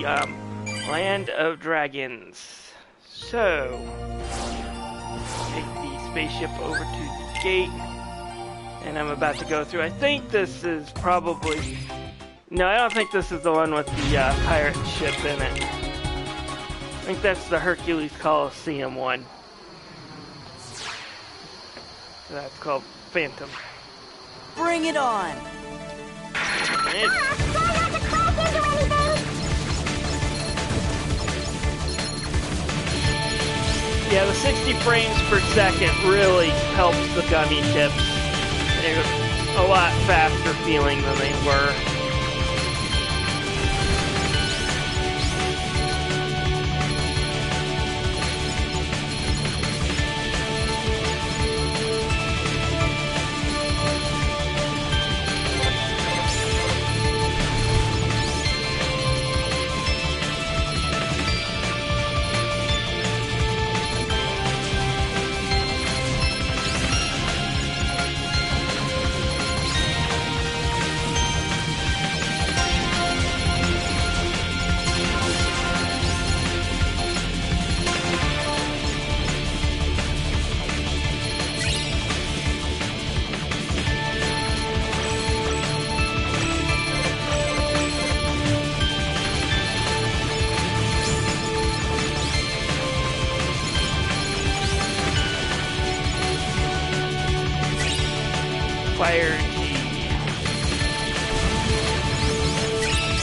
Land of Dragons. So, take the spaceship over to the gate, and I'm about to go through. I think this is probably... No, I don't think this is the one with the pirate ship in it. I think that's the Hercules Coliseum one. So that's called Phantom. Bring it on! Yeah, the 60 frames per second really helps the gummy ships. They're a lot faster feeling than they were.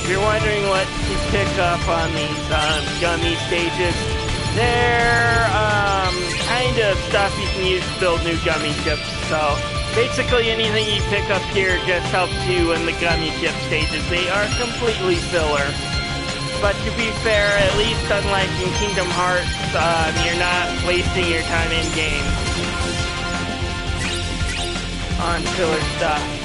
If you're wondering what to pick up on these gummy stages, they're kind of stuff you can use to build new gummy ships. So basically anything you pick up here just helps you in the gummy ship stages. They are completely filler. But to be fair, at least unlike in Kingdom Hearts, you're not wasting your time in game on filler stuff.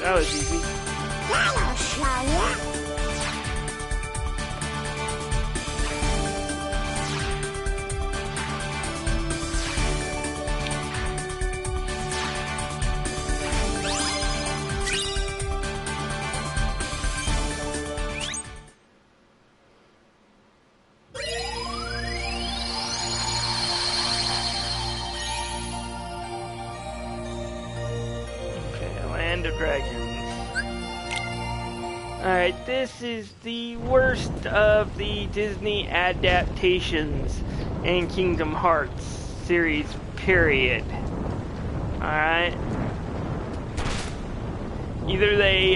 That was easy. Okay, Land of Dragons. Alright, this is the worst of the Disney adaptations in Kingdom Hearts series, period. Alright? Either they,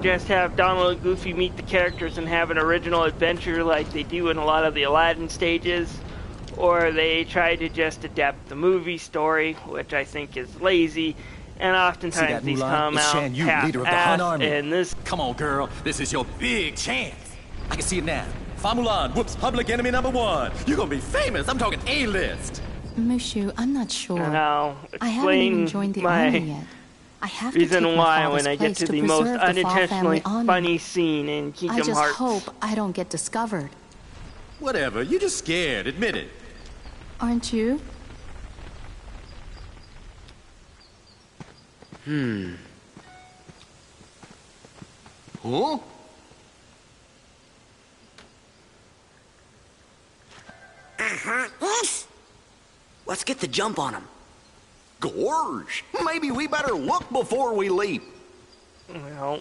just have Donald and Goofy meet the characters and have an original adventure like they do in a lot of the Aladdin stages, or they try to just adapt the movie story, which I think is lazy. And oftentimes these come out half-assed, and this... Come on, girl. This is your big chance. I can see it now. Fa Mulan whoops public enemy #1. You're gonna be famous. I'm talking A-list. Mushu, I'm not sure. And I'll I haven't even joined the army yet. I have to take my father's place to preserve the unintentionally Fa family funny scene in Kingdom Hearts. I just hope I don't get discovered. Whatever. You're just scared. Admit it. Aren't you? Huh? Let's get the jump on him. Gorge, maybe we better look before we leap. Well,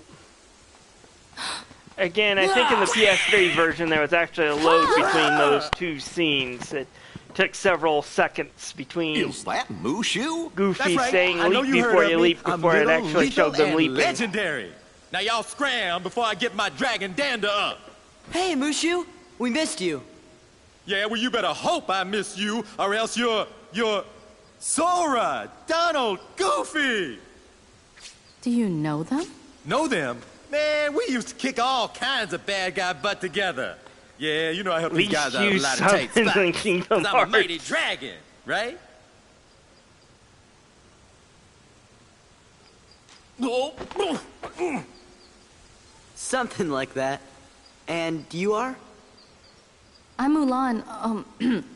again, I think in the PS3 version there was actually a load between those two scenes. It took several seconds between Is that Mushu? Goofy That's right. saying I know leap you heard before of you me. leap I'm before it little, actually lethal, showed them and leaping. legendary. Now y'all scram before I get my dragon dander up. Hey, Mushu. We missed you. Yeah, well, you better hope I miss you, or else you're Sora, Donald, Goofy. Do you know them? Know them? Man, we used to kick all kinds of bad guy butt together. Yeah, you know I helped these guys out a lot of tight spots. 'Cause I'm a mighty dragon, right? Something like that. And you are? I'm Mulan.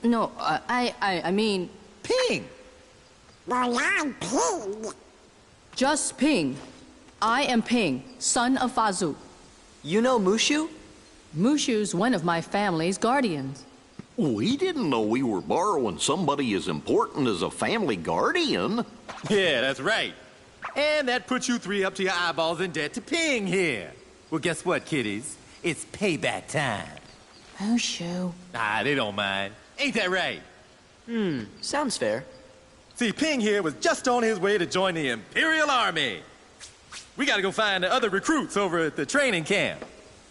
No, I mean, Ping. Mulan Ping. just Ping. I am Ping, son of Fazu. You know Mushu? Mushu's one of my family's guardians. We didn't know we were borrowing somebody as important as a family guardian. Yeah, that's right. And that puts you three up to your eyeballs in debt to Ping here. Well, guess what, kiddies? It's payback time. Mushu. Ah, they don't mind. Ain't that right? Sounds fair. See, Ping here was just on his way to join the Imperial Army. We gotta go find the other recruits over at the training camp.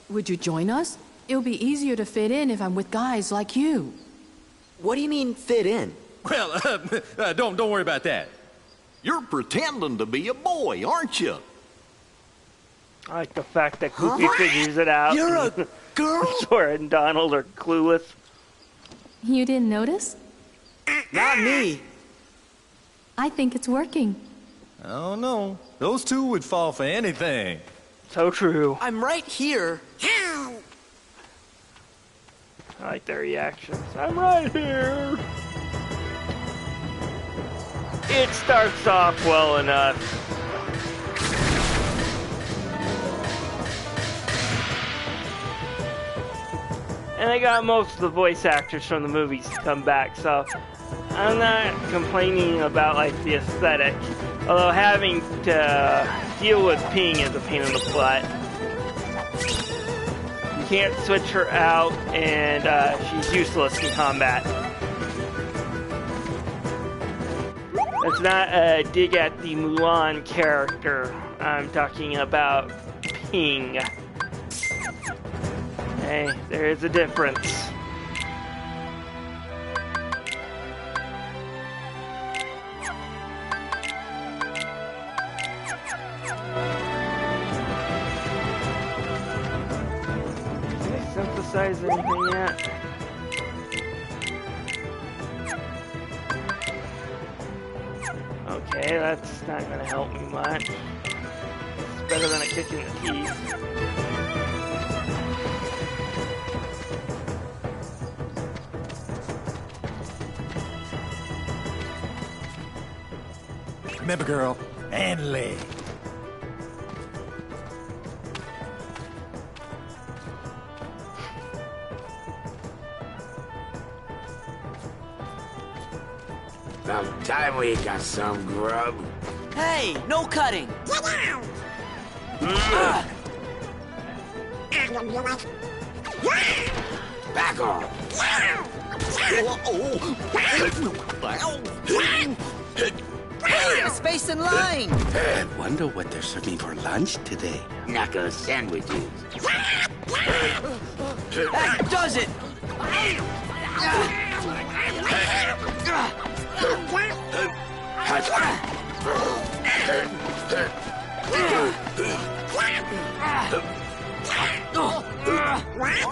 Would you join us? It'll be easier to fit in if I'm with guys like you. What do you mean, fit in? Well, don't worry about that. You're pretending to be a boy, aren't you? I like the fact that Goofy figures it out. You're a girl? Sora and Donald are clueless. You didn't notice? Not me. I think it's working. I don't know. Those two would fall for anything. So true. I'm right here. I like their reactions. I'm right here. It starts off well enough. And I got most of the voice actors from the movies to come back, so I'm not complaining about like the aesthetic. Although having to deal with Ping is a pain in the butt. You can't switch her out, and she's useless in combat. That's not a dig at the Mulan character. I'm talking about Ping. Hey, there is a difference. Did I synthesize anything yet? Okay, that's not gonna help me much. It's better than a kick in the teeth. Remember, girl, and leg. About time we got some grub. Hey, no cutting. Back off. Hey, a space in line. I wonder what they're serving for lunch today. Knuckle sandwiches. That does it.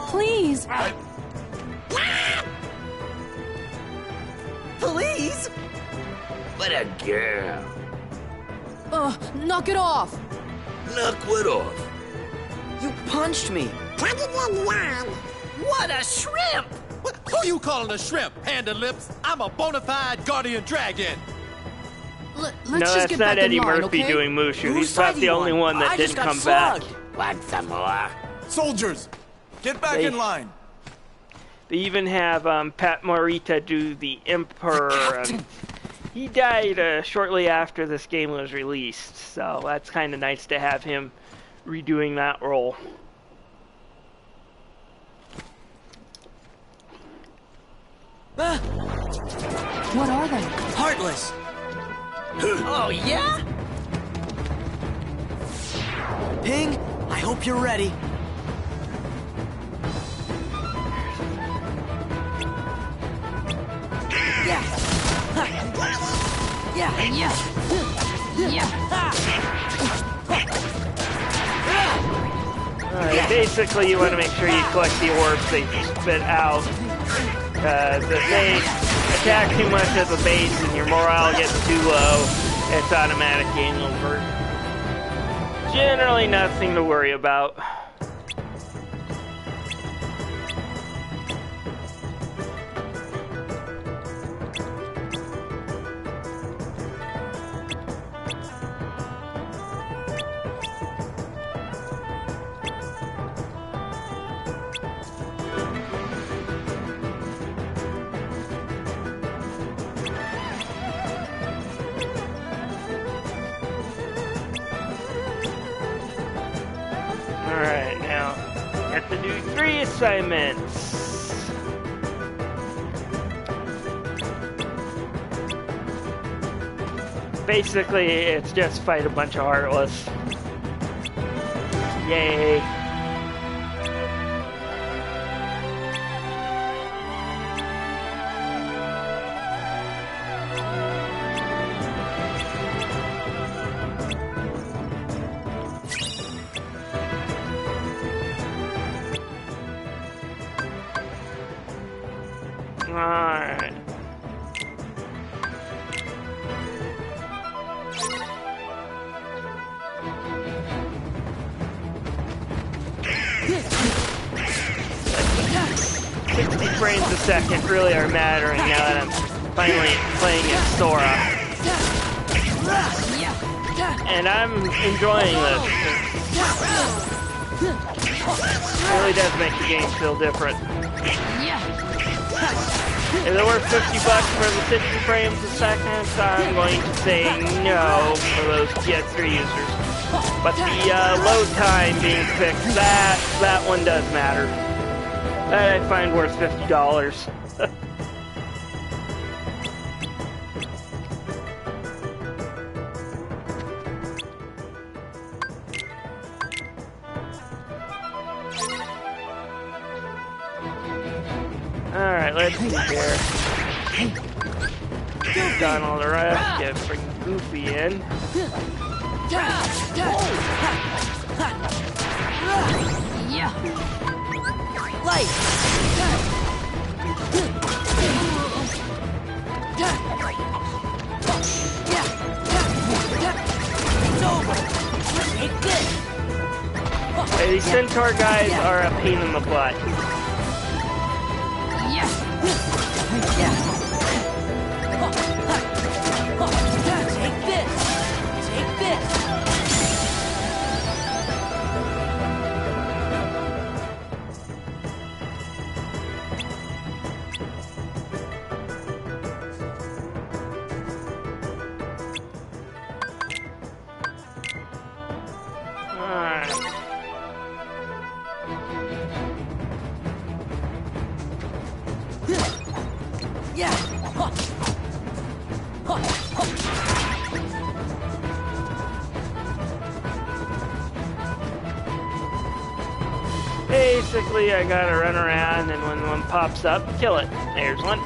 Please. Please? What a girl. Knock it off. Knock what off? You punched me. What a shrimp! What? Who you calling a shrimp, Panda Lips? I'm a bona fide guardian dragon. Let's No, just that's get not back in Eddie line, Murphy okay? doing Mushu. Whose He's side not do the you only on? one that I didn't just got come back. slugged. Want some more? Soldiers, get back They- in line. They even have Pat Morita do the Emperor. And he died shortly after this game was released, so that's kind of nice to have him redoing that role. What are they? Heartless. Oh, yeah? Ping, I hope you're ready. Yeah. Basically, you want to make sure you collect the orbs they spit out. If they attack too much at the base and your morale gets too low, it's automatic game over. Generally nothing to worry about. Alright, now, you have to do 3 assignments. Basically, it's just fight a bunch of Heartless. Yay. Alright. Frames a second really are mattering now that I'm finally playing as Sora. And I'm enjoying this. It really does make the game feel different. If it were $50 for the 60 frames a second, I'm going to say no for those PS3 users. But the load time being fixed, that one does matter. That I find worth $50. Alright, let's see here. Done all the rest. Get freaking Goofy in. Light! It's over! Take this! Hey, these Centaur guys are a pain in the butt. Take this! Take this! Basically, I gotta run around, and when one pops up, kill it. There's one.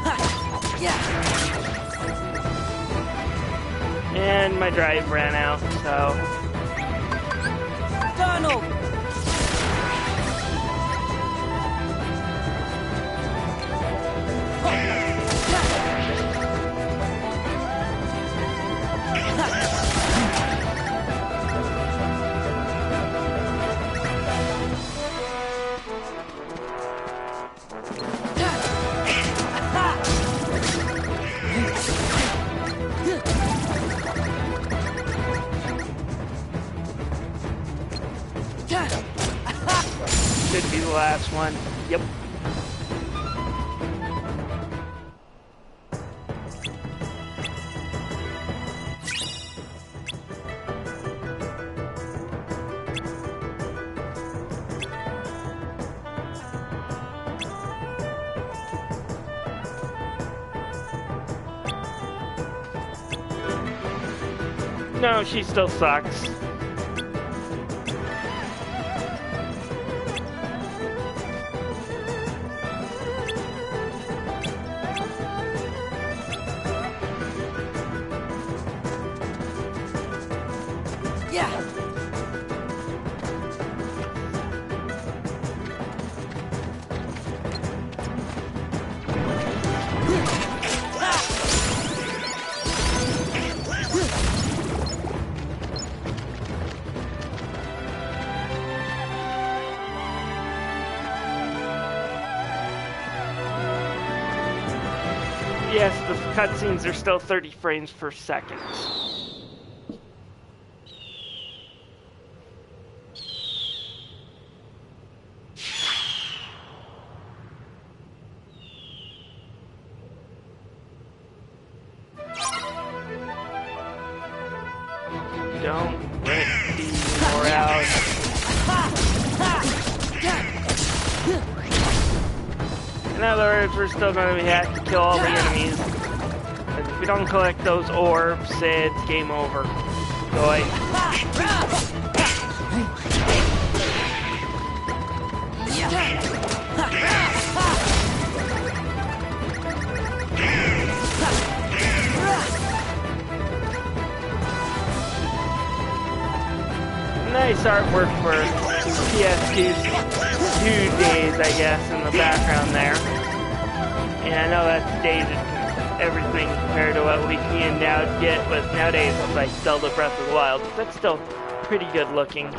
And my drive ran out, so... Donald! Should be the last one. Yep. No, she still sucks. Yes, the cutscenes are still 30 frames per second. Don't let these more out. In other words, we're still going to have to kill all the enemies. And if we don't collect those orbs, it's game over. Boy. Nice artwork for PS2's 2 days, I guess, in the background there. And I know that's dated everything compared to what we can now get with nowadays with like Zelda Breath of the Wild, but that's still pretty good looking.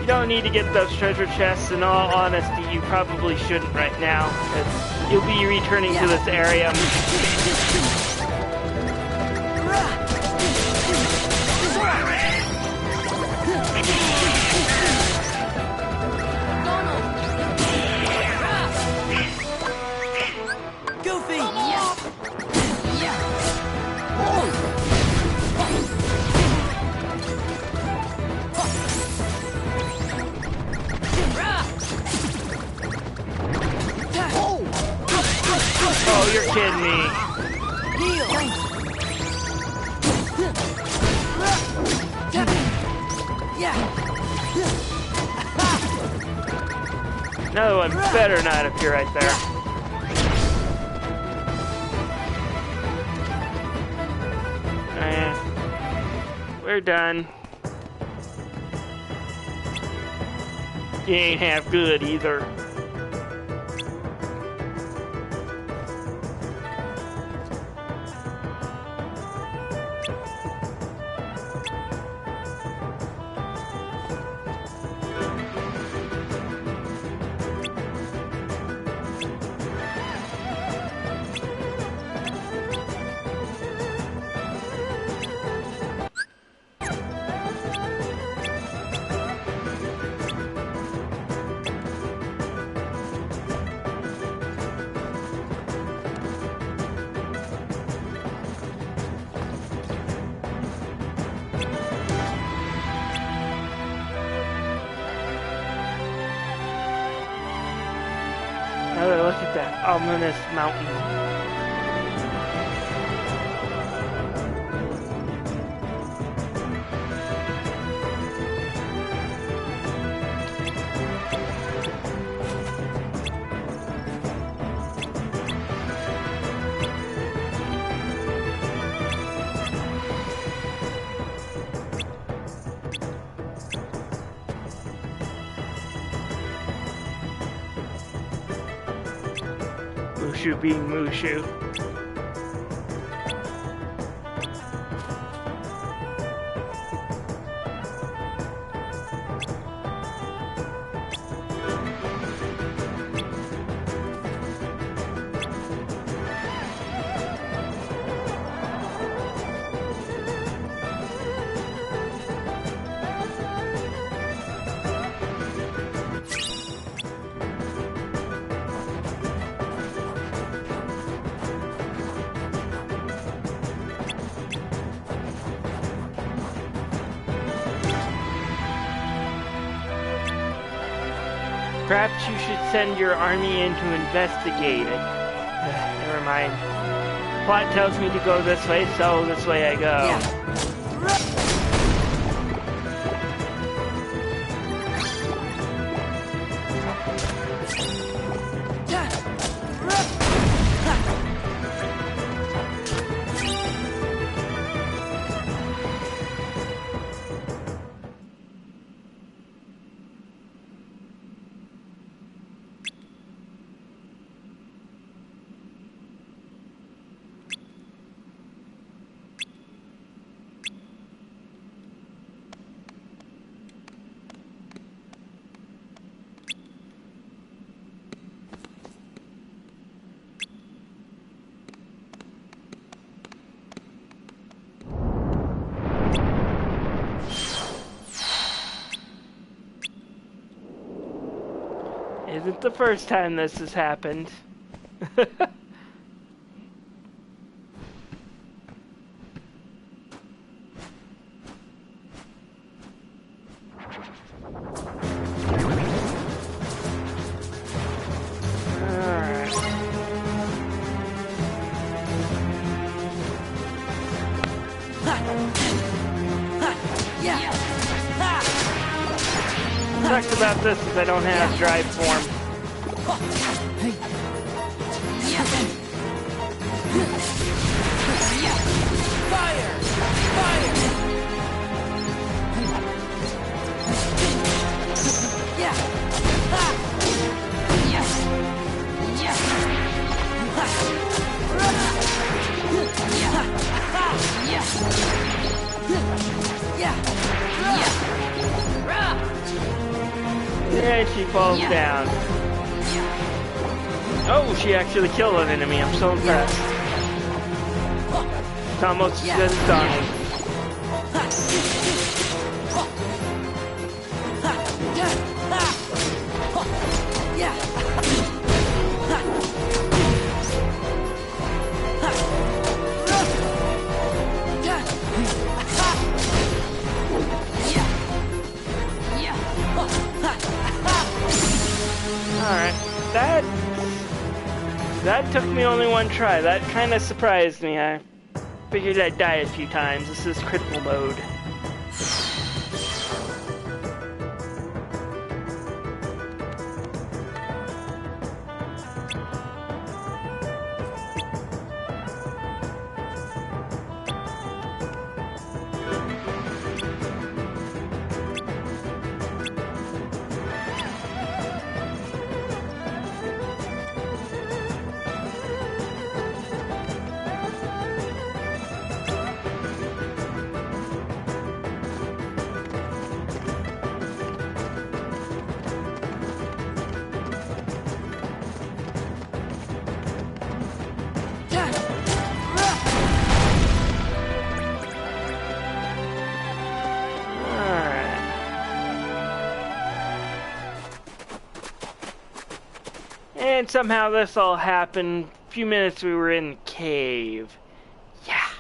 You don't need to get those treasure chests. In all honesty, you probably shouldn't right now, because you'll be returning to this area. Oh, you're kidding me. Another one better not appear right there. We're done. You ain't half good either. Oh, look at that ominous mountain. Mushu being Mushu. Perhaps you should send your army in to investigate it. Never mind. Plot tells me to go this way, so this way I go. Yeah. Isn't the first time this has happened. Sucks about this is I don't have drive form. Fire! Fire! Yeah! Ha! Yes! Yes! Ha! Yeah! Yeah! Yeah, she falls down. Oh, she actually killed an enemy. I'm so impressed. It's almost as good as Donald. Alright, that took me only one try. That kind of surprised me. I figured I'd die a few times. This is critical mode. And somehow this all happened. A few minutes we were in the cave. Yeah.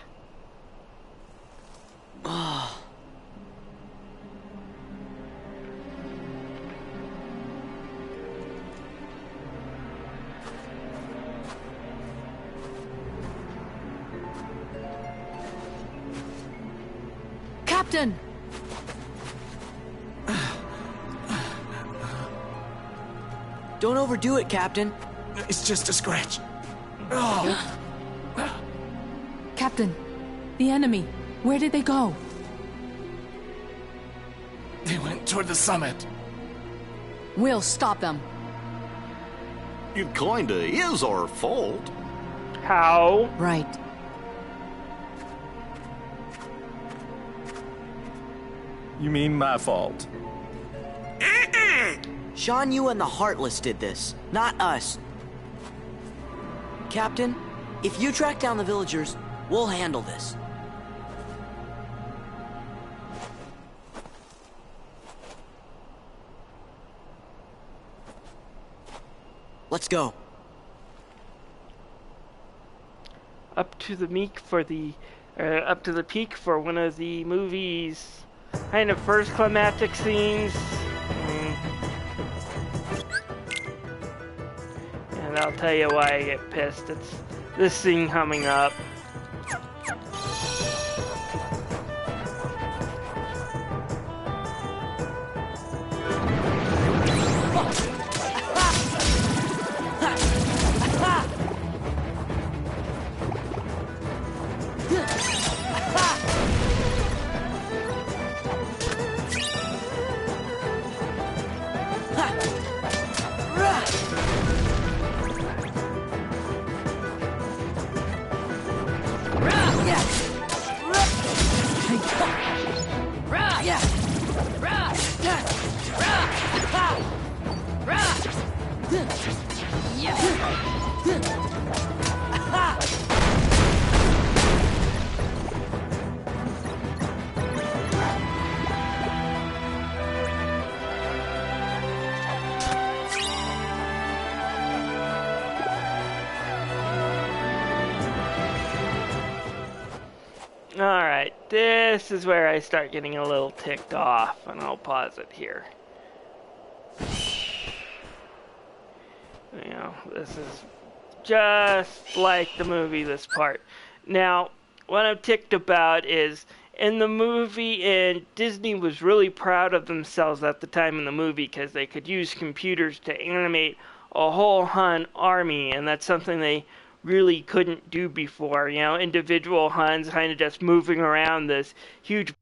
Oh. Captain! Don't overdo it, Captain. It's just a scratch. Oh. Captain, the enemy, where did they go? They went toward the summit. We'll stop them. It kinda is our fault. How? Right. You mean my fault? Shan Yu and the Heartless did this, not us. Captain, if you track down the villagers, we'll handle this. Let's go. Up to the peak for one of the movie's kind of first climactic scenes. And I'll tell you why I get pissed. It's this scene coming up. Alright, this is where I start getting a little ticked off, and I'll pause it here. You know, this is just like the movie, this part. Now, what I'm ticked about is, in the movie, and Disney was really proud of themselves at the time in the movie, because they could use computers to animate a whole Hun army, and that's something they really couldn't do before, you know, individual Huns kind of just moving around this huge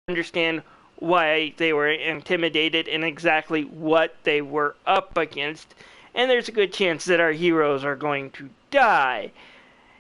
understand why they were intimidated and exactly what they were up against, and there's a good chance that our heroes are going to die.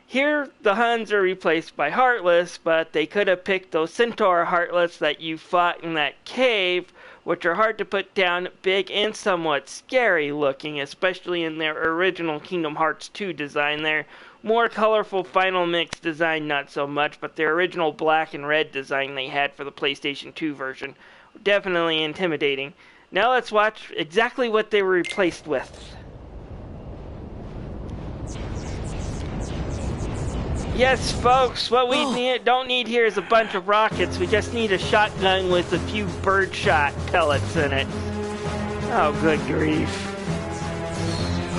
Here, the Huns are replaced by Heartless, but they could have picked those Centaur Heartless that you fought in that cave, which are hard to put down, big, and somewhat scary looking, especially in their original Kingdom Hearts 2 design. Their more colorful Final Mix design, not so much, but their original black and red design they had for the PlayStation 2 version. Definitely intimidating. Now let's watch exactly what they were replaced with. Yes, folks, what we don't need here is a bunch of rockets. We just need a shotgun with a few birdshot pellets in it. Oh, good grief.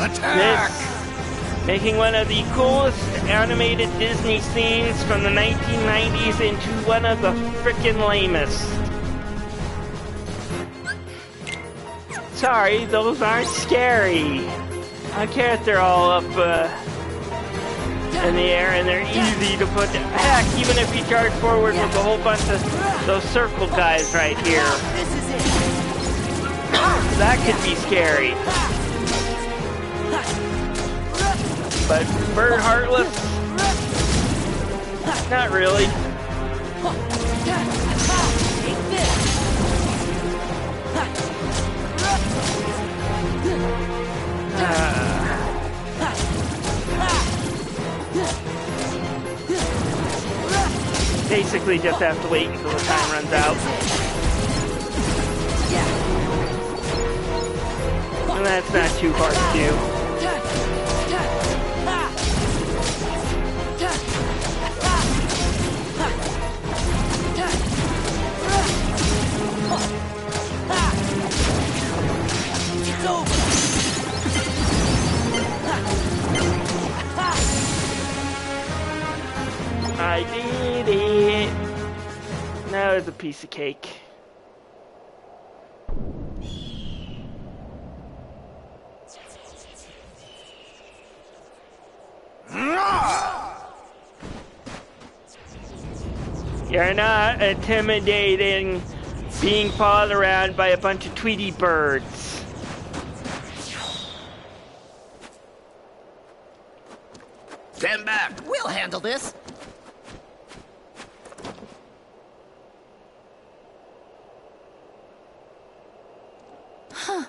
Attack! This, making one of the coolest animated Disney scenes from the 1990s into one of the frickin' lamest. Sorry, those aren't scary. I don't care if they're all up, in the air, and they're easy to put down. Heck, even if you charge forward with a whole bunch of those circle guys right here. That could be scary. But Bird Heartless? Not really. Basically just have to wait until the time runs out. And that's not too hard to do. It's over. I did it. Now it's a piece of cake. You're not intimidating being followed around by a bunch of Tweety birds. Stand back! We'll handle this. Huh.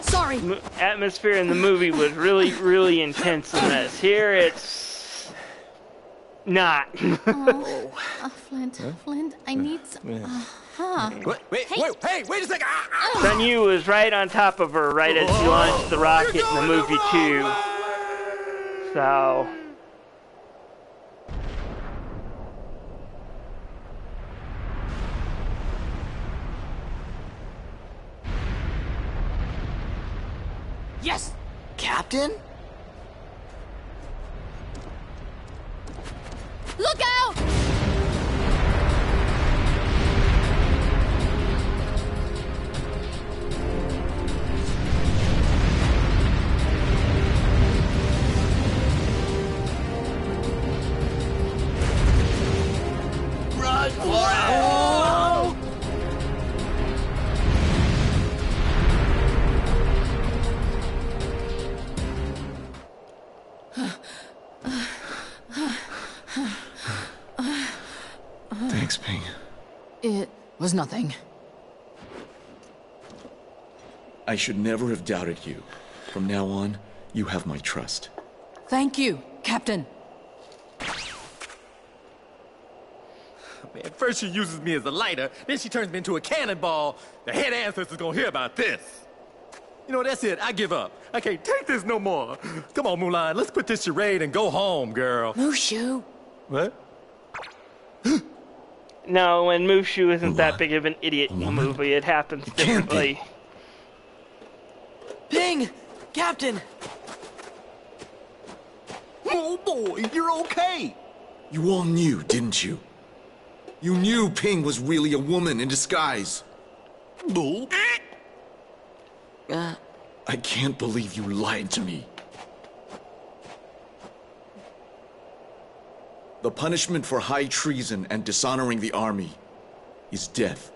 Sorry. Atmosphere in the movie was really, really intense in this. Here it's not. Flint, Flint, I need some. Wait a second! Sun Yu was right on top of her right as she launched the rocket in the movie too. So. Yes! Captain? Look out! Run for it! Thanks, Ping. It was nothing. I should never have doubted you. From now on, you have my trust. Thank you, Captain. Man, first she uses me as a lighter, then she turns me into a cannonball. The head ancestor's gonna hear about this. You know, that's it. I give up. I can't take this no more. Come on, Mulan. Let's quit this charade and go home, girl. Mushu. What? No, when Mushu isn't that big of an idiot in the movie, it happens differently. Ping! Captain! Oh boy, you're okay. You all knew, didn't you? You knew Ping was really a woman in disguise. Bull. I can't believe you lied to me. The punishment for high treason and dishonoring the army is death.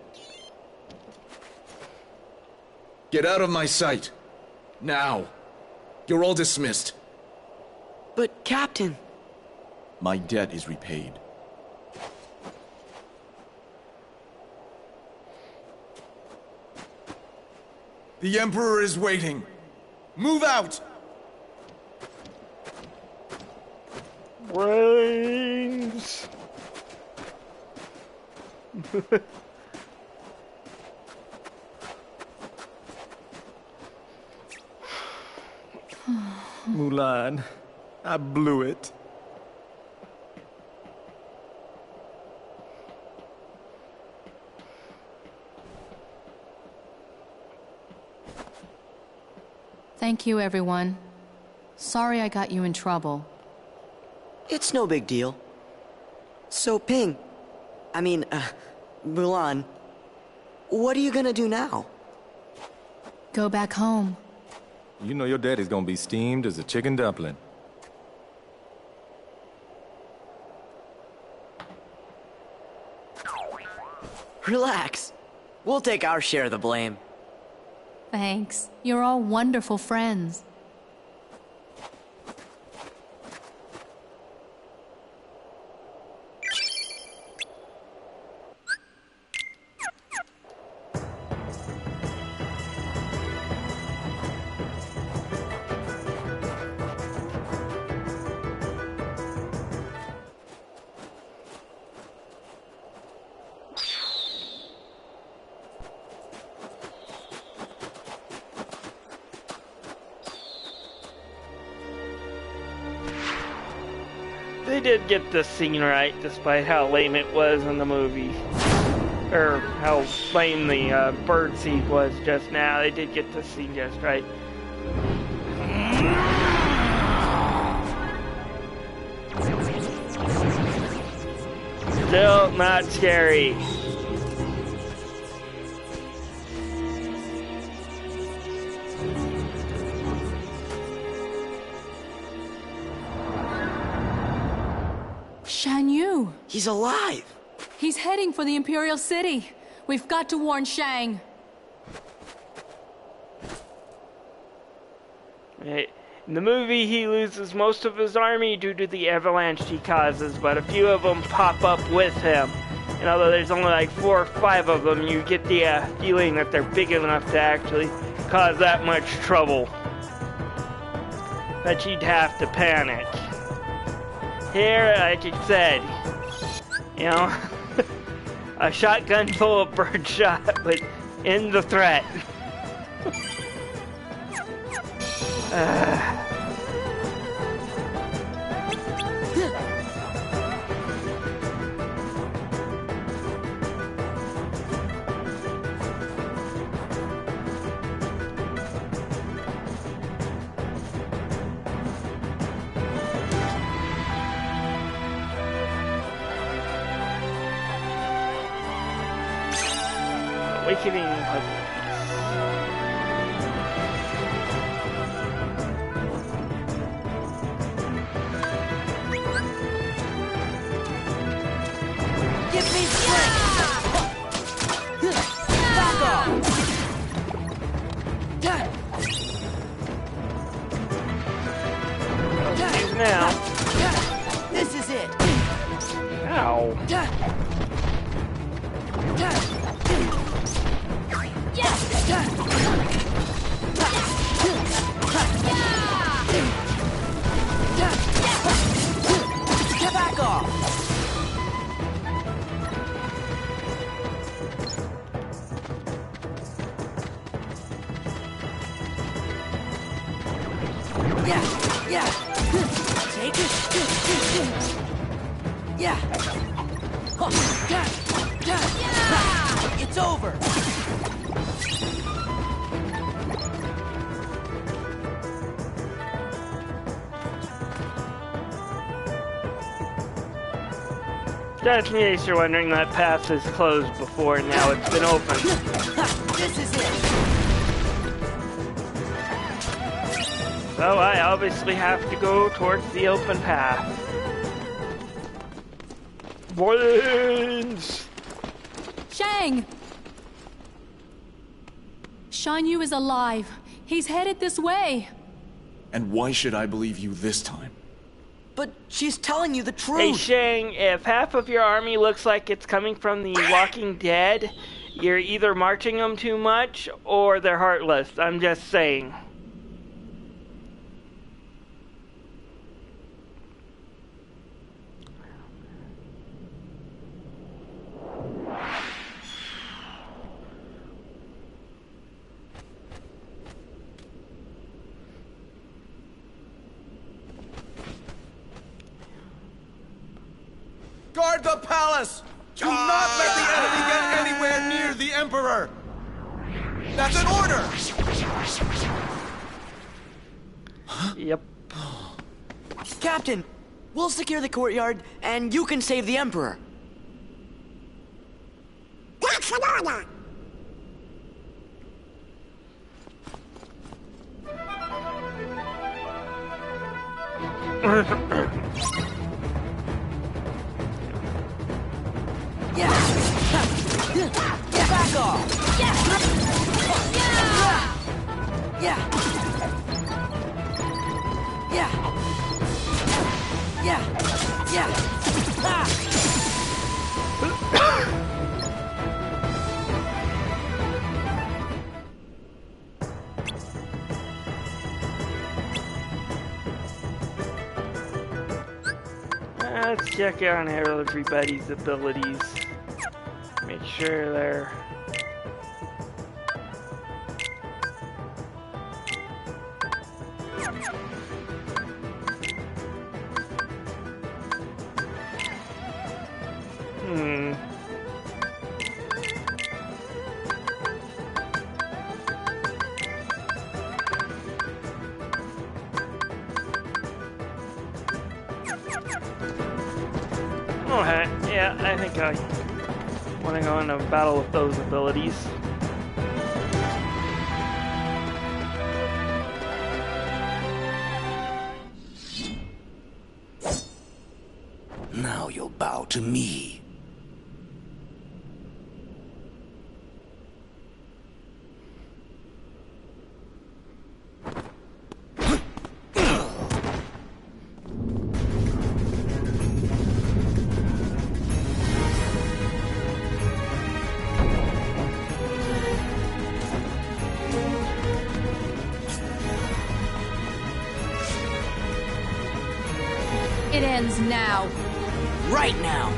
Get out of my sight. Now. You're all dismissed. But, Captain... My debt is repaid. The Emperor is waiting. Move out! Brains. Mulan, I blew it. Thank you, everyone. Sorry I got you in trouble. It's no big deal. So, Ping... Mulan... What are you gonna do now? Go back home. You know your daddy's gonna be steamed as a chicken dumpling. Relax. We'll take our share of the blame. Thanks. You're all wonderful friends. They did get the scene right, despite how lame it was in the movie. Or how lame the bird seed was just now. They did get the scene just right. Still not scary. Shan Yu! He's alive! He's heading for the Imperial City. We've got to warn Shang. In the movie, he loses most of his army due to the avalanche he causes, but a few of them pop up with him. And although there's only like 4 or 5 of them, you get the feeling that they're big enough to actually cause that much trouble. That you'd have to panic. Here, like I said, you know, a shotgun full of birdshot would end the threat. Awakening puzzle Give me strength! Back off! piece. Now. This is it! Ow. Back off! Yeah. Take it. Yeah. It's over. Just in case you're wondering, that path is closed before, now it's been opened. This is it. So I obviously have to go towards the open path. Violence! Shang! Shan Yu is alive. He's headed this way. And why should I believe you this time? But she's telling you the truth. Hey Shang, if half of your army looks like it's coming from the Walking Dead, you're either marching them too much or they're heartless. I'm just saying. Guard the palace! Do not let the enemy get anywhere near the Emperor! That's an order! Yep. Captain, we'll secure the courtyard, and you can save the Emperor. That's an order! Back off! Let's check on everybody's abilities. Make sure they're... Okay, yeah, I think I want to go into battle with those abilities. Now you'll bow to me. It ends now. Right now!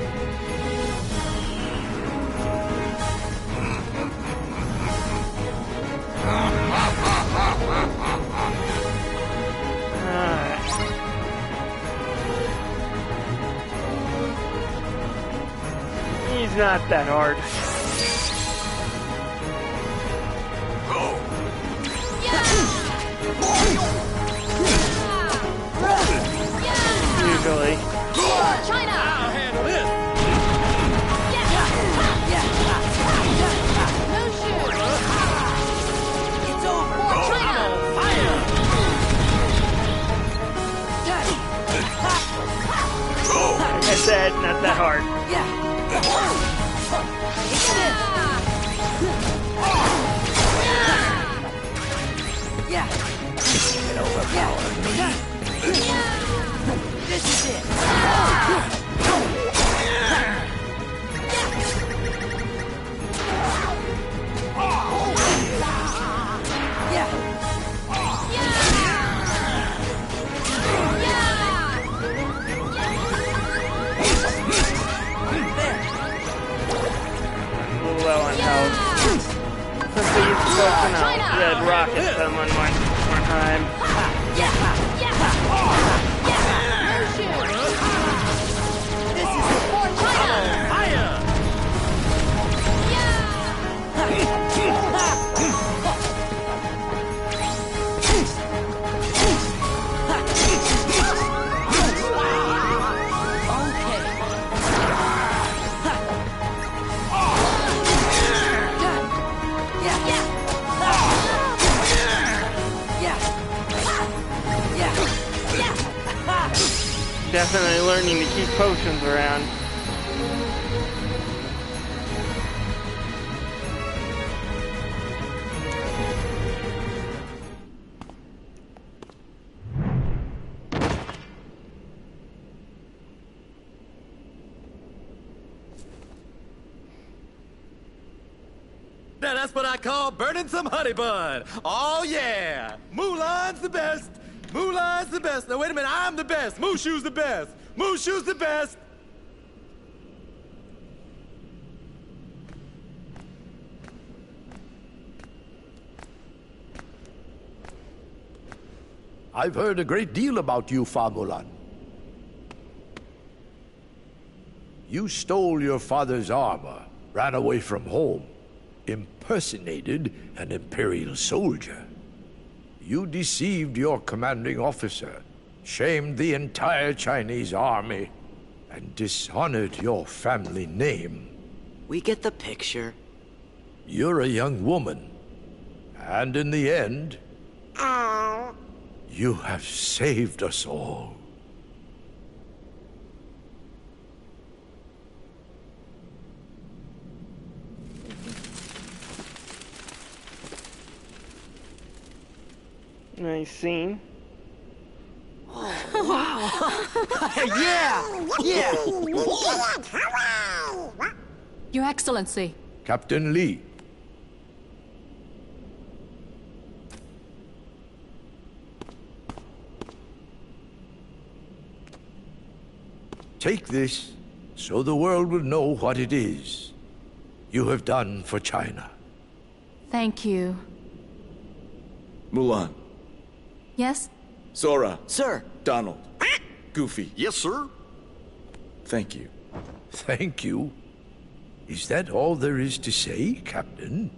He's not that hard. Usually. China! I'll handle this! No Yeah. It overpowered me. This is it. Low on health. Since they used to focus on red rocket them one time. This is it. Fire! Definitely learning to keep potions around. Now that's what I call burning some honey bun. Oh yeah, Mulan's the best. Mulan's the best. Now wait a minute, I'm the best. Mushu's the best. Mushu's the best. I've heard a great deal about you, Fa Mulan. You stole your father's armor, ran away from home, impersonated an Imperial soldier. You deceived your commanding officer, shamed the entire Chinese army, and dishonored your family name. We get the picture. You're a young woman, and in the end, you have saved us all. Nice scene. Yeah! Your Excellency. Captain Lee. Take this, so the world will know what it is you have done for China. Thank you. Mulan. Yes? Sora. Sir. Donald. Goofy. Yes, sir. Thank you. Thank you. Is that all there is to say, Captain?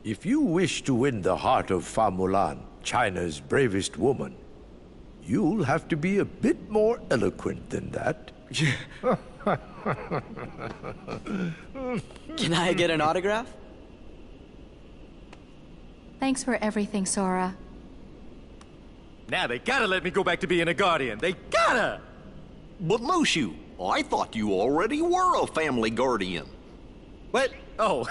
If you wish to win the heart of Fa Mulan, China's bravest woman, you'll have to be a bit more eloquent than that. Can I get an autograph? Thanks for everything, Sora. Now they gotta let me go back to being a guardian. They gotta! But Mushu, I thought you already were a family guardian. What? Oh,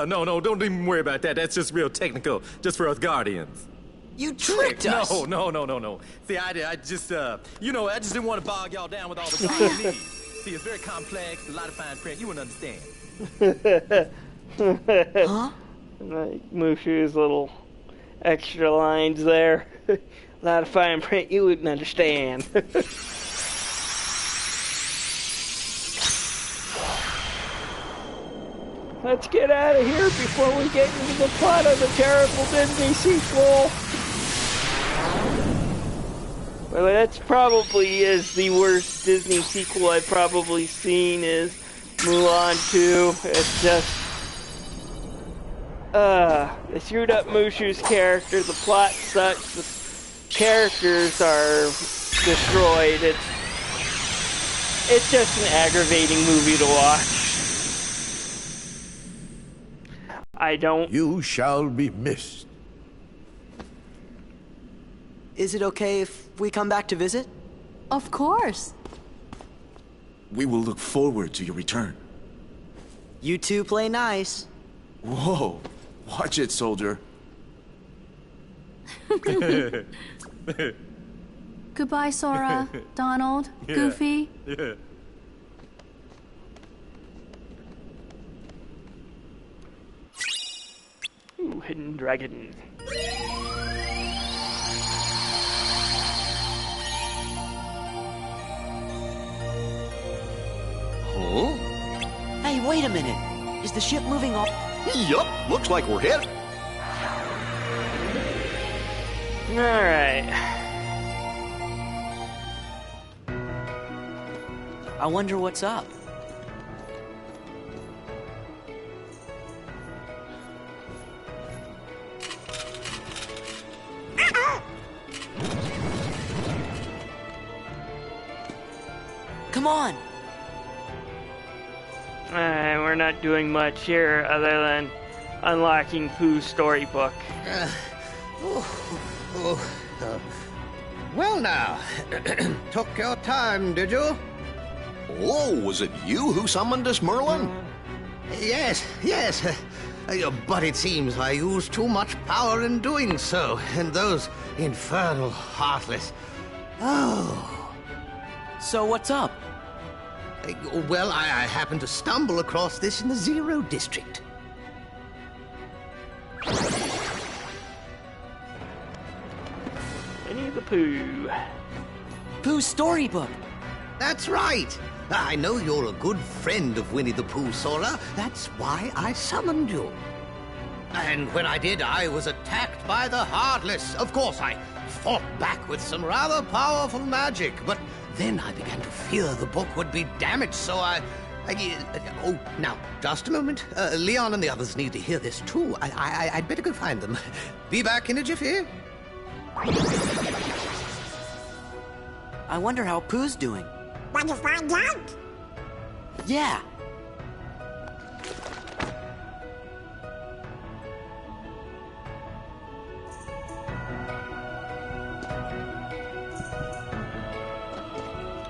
no, don't even worry about that. That's just real technical, just for us guardians. You tricked us! No. See, I just, I just didn't want to bog y'all down with all the fine needs. See, it's very complex, a lot of fine print. You wouldn't understand. Huh? Like Mushu's little extra lines there. A lot of fine print you wouldn't understand. Let's get out of here before we get into the plot of the terrible Disney sequel. Well, that's probably is the worst Disney sequel I've probably seen is Mulan 2. It's just they screwed up Mushu's character, the plot sucks, the characters are destroyed. It's just an aggravating movie to watch. I don't... You shall be missed. Is it okay if we come back to visit? Of course. We will look forward to your return. You two play nice. Whoa. Watch it, soldier. Goodbye, Sora, Donald, Goofy. Yeah. Ooh, hidden dragon. Huh? Hey, wait a minute. Is the ship moving off? Yup, looks like we're hit. Alright. I wonder what's up. Come on! Alright, we're not doing much here other than unlocking Pooh's storybook. Well now, took your time, did you? Oh, was it you who summoned us, Merlin? Yes, but it seems I used too much power in doing so, and those infernal Heartless. Oh. So what's up? Well, I happened to stumble across this in the Zero District. Winnie the Pooh. Pooh's storybook. That's right. I know you're a good friend of Winnie the Pooh, Sora. That's why I summoned you. And when I did, I was attacked by the Heartless. Of course, I fought back with some rather powerful magic, but then I began to fear the book would be damaged, so oh, now, just a moment. Leon and the others need to hear this, too. I'd better go find them. Be back in a jiffy. I wonder how Pooh's doing. Want to find out? Yeah.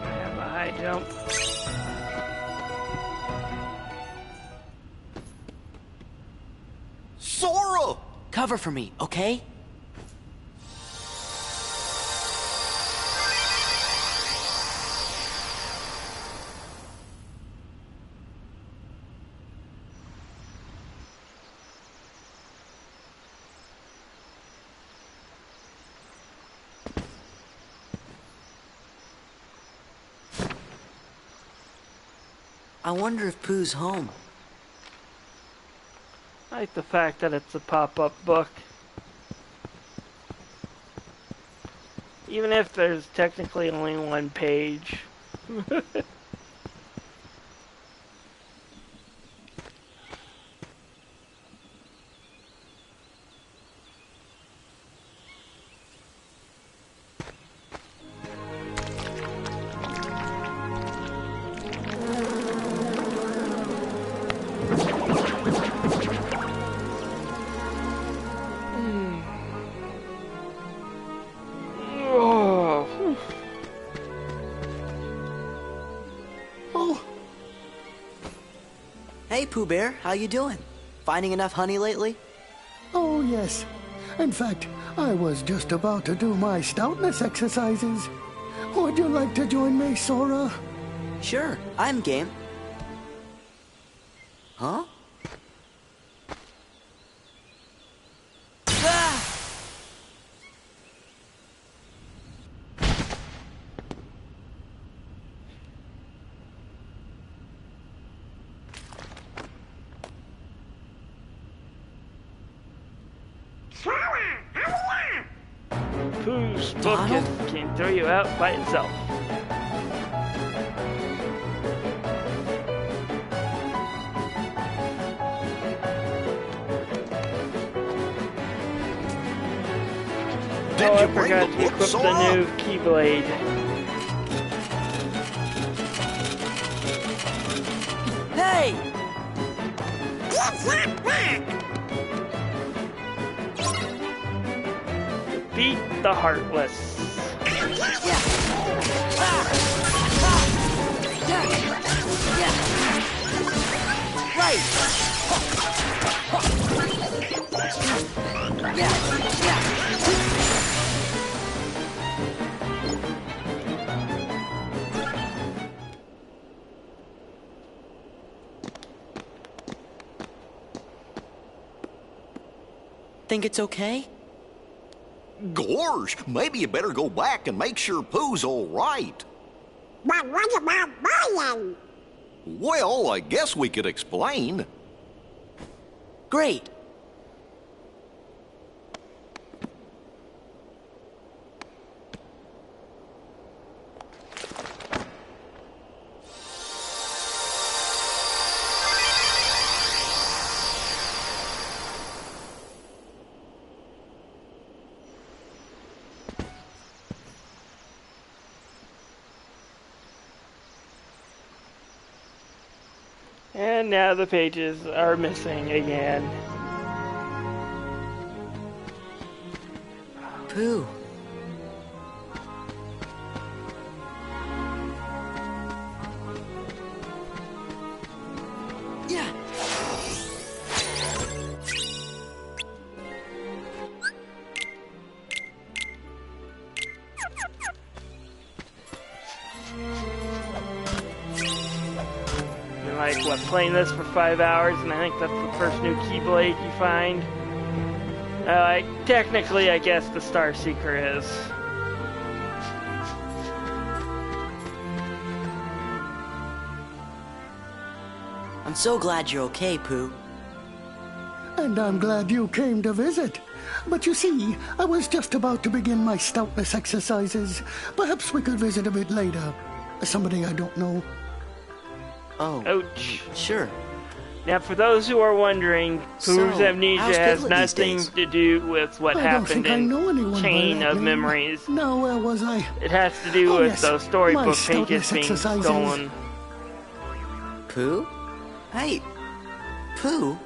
I have a high jump. Sora! Cover for me, okay? I wonder if Pooh's home. I like the fact that it's a pop-up book. Even if there's technically only one page. Hey, Pooh Bear, how you doing? Finding enough honey lately? Oh, yes. In fact, I was just about to do my stoutness exercises. Would you like to join me, Sora? Sure, I'm game. Huh? Ah! Pooh's book can throw you out by itself. Did I you bring forgot the to book, equip Sora? the new Keyblade. Hey! Beat the Heartless. Yeah. Ah! Ah! Yeah. Right. Think it's okay? Gorge, maybe you better go back and make sure Pooh's all right. But what about Brian? Well, I guess we could explain. Great. And now the pages are missing again. Pooh. Yeah. Like, what, playing this for 5 hours, and I think that's the first new Keyblade you find. Technically, I guess the Star Seeker is. I'm so glad you're okay, Pooh. And I'm glad you came to visit. But you see, I was just about to begin my stoutness exercises. Perhaps we could visit a bit later. Somebody I don't know. Oh. Ouch. Sure. Now, for those who are wondering, Pooh's amnesia has nothing to do with what happened in Chain of Memories. Now, where was I? It has to do with yes, those storybook my pages stoutness being exercises. stolen. Pooh? Hey, Pooh?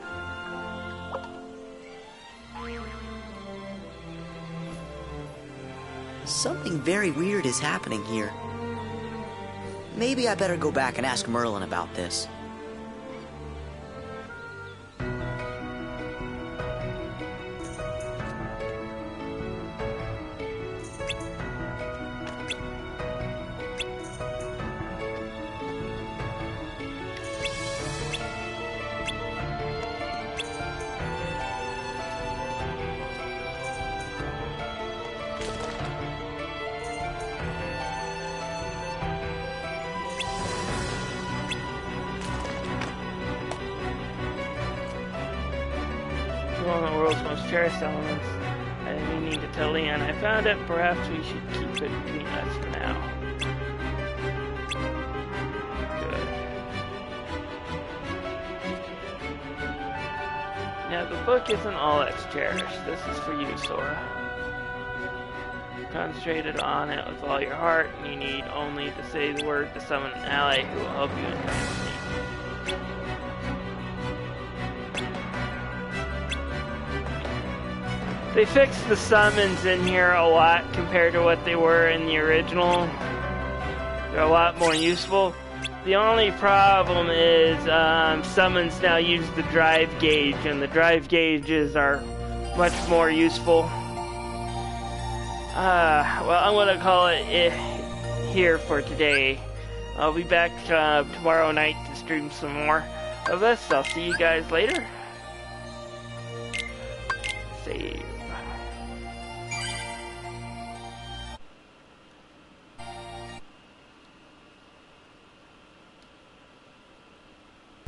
Something very weird is happening here. Maybe I better go back and ask Merlin about this. One of the world's most cherished elements. I need to tell Leon I found it. Perhaps we should keep it between us for now. Good. Now, the book isn't all that's cherished. This is for you, Sora. Concentrated on it with all your heart, and you need only to say the word to summon an ally who will help you in time of need. They fixed the summons in here a lot compared to what they were in the original. They're a lot more useful. The only problem is summons now use the drive gauge, and the drive gauges are much more useful. Well, I'm going to call it here for today. I'll be back tomorrow night to stream some more of this. I'll see you guys later. Save.